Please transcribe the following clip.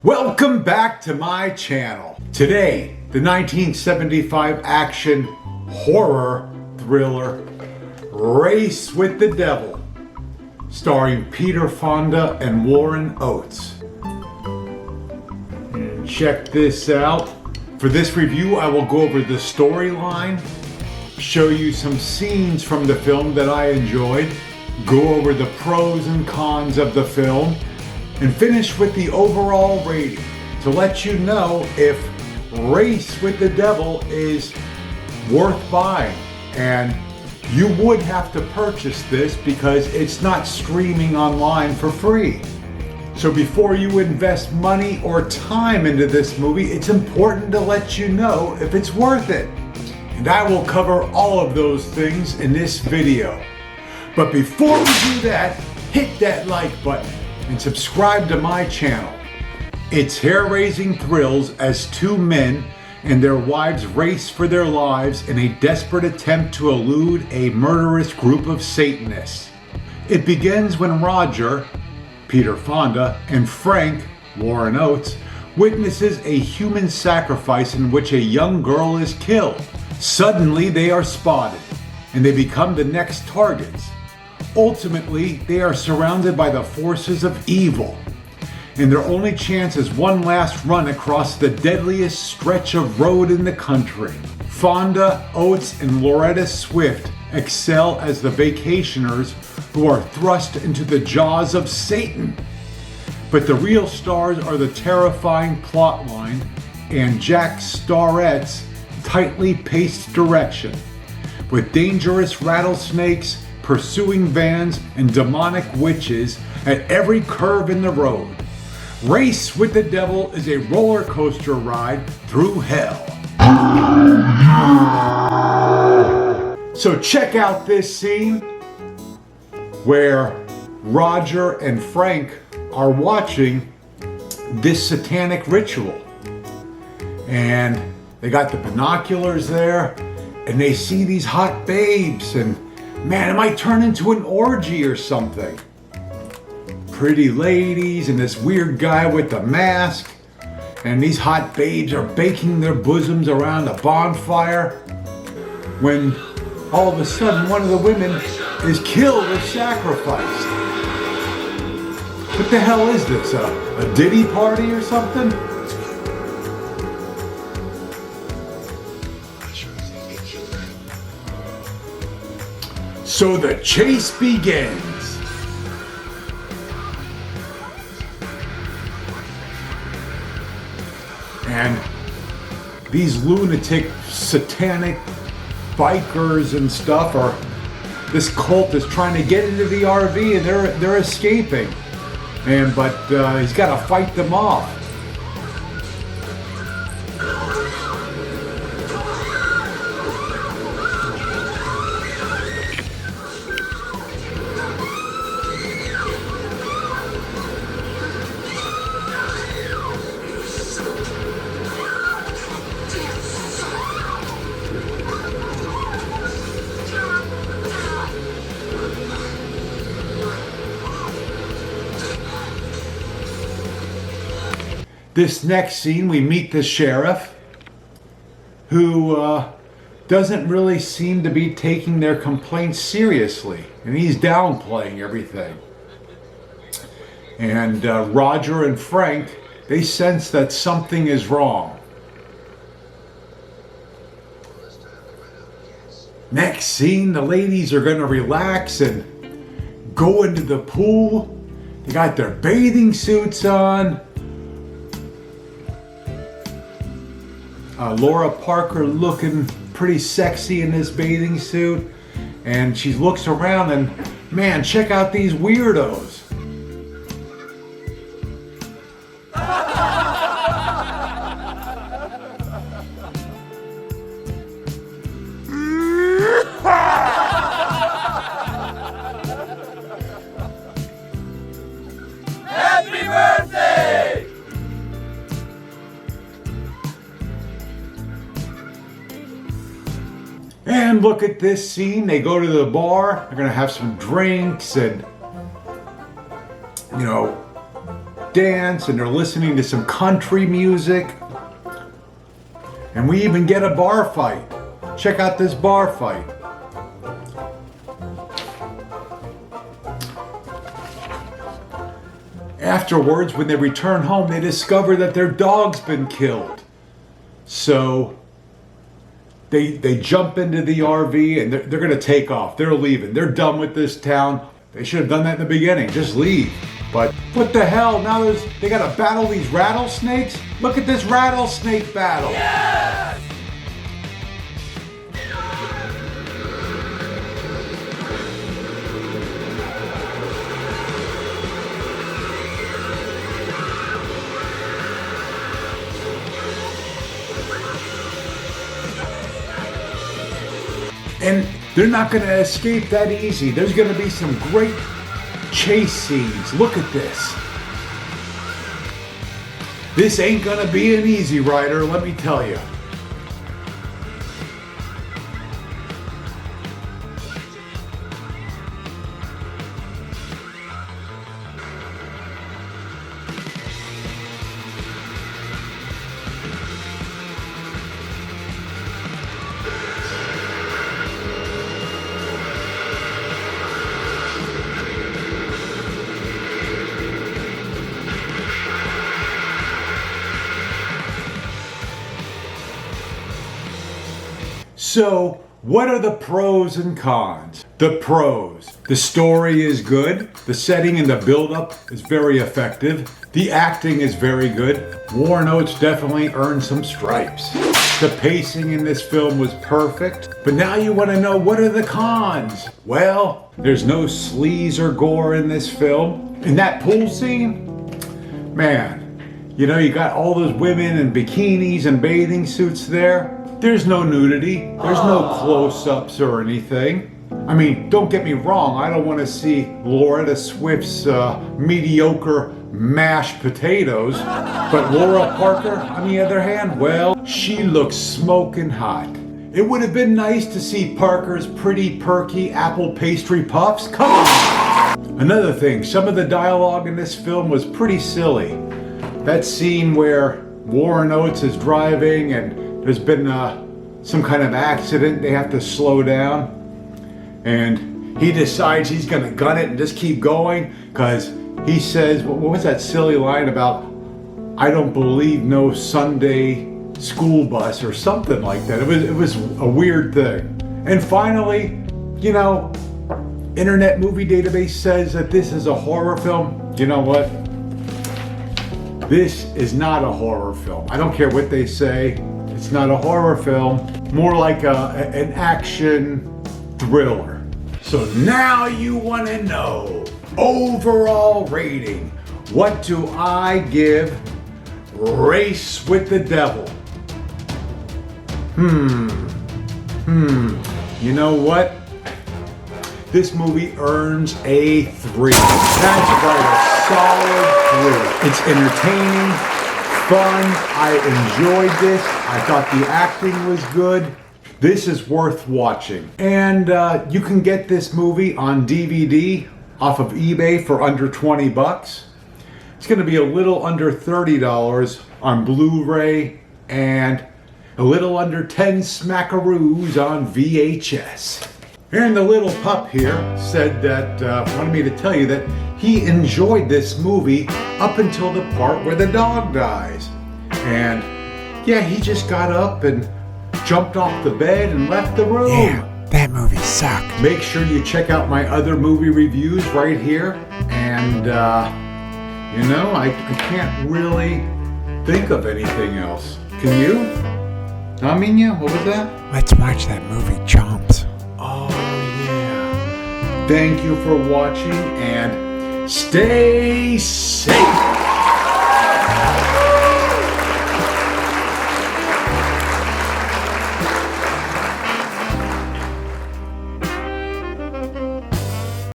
Welcome back to my channel. Today, the 1975 action horror thriller Race with the Devil, starring Peter Fonda and Warren Oates. And check this out. For this review, I will go over the storyline, show you some scenes from the film that I enjoyed, go over the pros and cons of the film, and finish with the overall rating to let you know if Race with the Devil is worth buying. And you would have to purchase this because it's not streaming online for free. So before you invest money or time into this movie, it's important to let you know if it's worth it. And I will cover all of those things in this video. But before we do that, hit that like button and subscribe to my channel. It's hair-raising thrills as two men and their wives race for their lives in a desperate attempt to elude a murderous group of Satanists. It begins when Roger, Peter Fonda, and Frank, Warren Oates, witnesses a human sacrifice in which a young girl is killed. Suddenly they are spotted and they become the next targets. Ultimately, they are surrounded by the forces of evil, and their only chance is one last run across the deadliest stretch of road in the country. Fonda, Oates, and Loretta Swift excel as the vacationers who are thrust into the jaws of Satan. But the real stars are the terrifying plotline and Jack Starrett's tightly paced direction, with dangerous rattlesnakes, pursuing vans, and demonic witches at every curve in the road. Race with the Devil is a roller coaster ride through hell. So check out this scene where Roger and Frank are watching this satanic ritual. And they got the binoculars there, and they see these hot babes, and man, it might turn into an orgy or something. Pretty ladies and this weird guy with the mask, and these hot babes are baking their bosoms around a bonfire, when all of a sudden one of the women is killed or sacrificed. What the hell is this, a Diddy party or something? So the chase begins. And these lunatic, satanic bikers and stuff this cult is trying to get into the RV, and they're escaping. But he's got to fight them off. This next scene, we meet the sheriff, who doesn't really seem to be taking their complaints seriously, and he's downplaying everything. And Roger and Frank, they sense that something is wrong. Next scene, the ladies are going to relax and go into the pool. They got their bathing suits on. Laura Parker looking pretty sexy in this bathing suit, and she looks around and, man, check out these weirdos. Happy birthday! And look at this scene. They go to the bar. They're going to have some drinks and, you know, dance and they're listening to some country music. And we even get a bar fight. Check out this bar fight. Afterwards, when they return home, they discover that their dog's been killed. So they jump into the RV and they're gonna take off. They're leaving. They're done with this town. They should have done that in the beginning. Just leave. But what the hell? Now they gotta battle these rattlesnakes? Look at this rattlesnake battle. Yes! And they're not going to escape that easy. There's going to be some great chase scenes. Look at this. This ain't going to be an easy rider, let me tell you. So, what are the pros and cons? The pros. The story is good. The setting and the build-up is very effective. The acting is very good. Warren Oates definitely earned some stripes. The pacing in this film was perfect. But now you want to know, what are the cons? Well, there's no sleaze or gore in this film. In that pool scene, man, you know, you got all those women in bikinis and bathing suits there. There's no nudity, there's no close-ups or anything. I mean, don't get me wrong, I don't want to see Loretta Swift's mediocre mashed potatoes. But Laura Parker, on the other hand, well, she looks smoking hot. It would have been nice to see Parker's pretty perky apple pastry puffs. Come on! Another thing, some of the dialogue in this film was pretty silly. That scene where Warren Oates is driving and there's been some kind of accident, they have to slow down, and he decides he's gonna gun it and just keep going, because he says, what was that silly line about, I don't believe no Sunday school bus or something like that. It was a weird thing. And finally, you know, Internet Movie Database says that this is a horror film. You know what? This is not a horror film. I don't care what they say. It's not a horror film, more like an action thriller. So now you want to know, overall rating. What do I give Race with the Devil? You know what? This movie earns a 3. That's right, a solid 3. It's entertaining, fun. I enjoyed this. I thought the acting was good. This is worth watching. And you can get this movie on DVD off of eBay for under 20 bucks. It's going to be a little under $30 on Blu-ray and a little under 10 smackaroos on VHS. And the little pup here said that, wanted me to tell you that he enjoyed this movie up until the part where the dog dies. And yeah, he just got up and jumped off the bed and left the room. Yeah, that movie sucked. Make sure you check out my other movie reviews right here. And, you know, I can't really think of anything else. Can you? What was that? Let's watch that movie, Chomps. Oh, yeah. Thank you for watching and stay safe.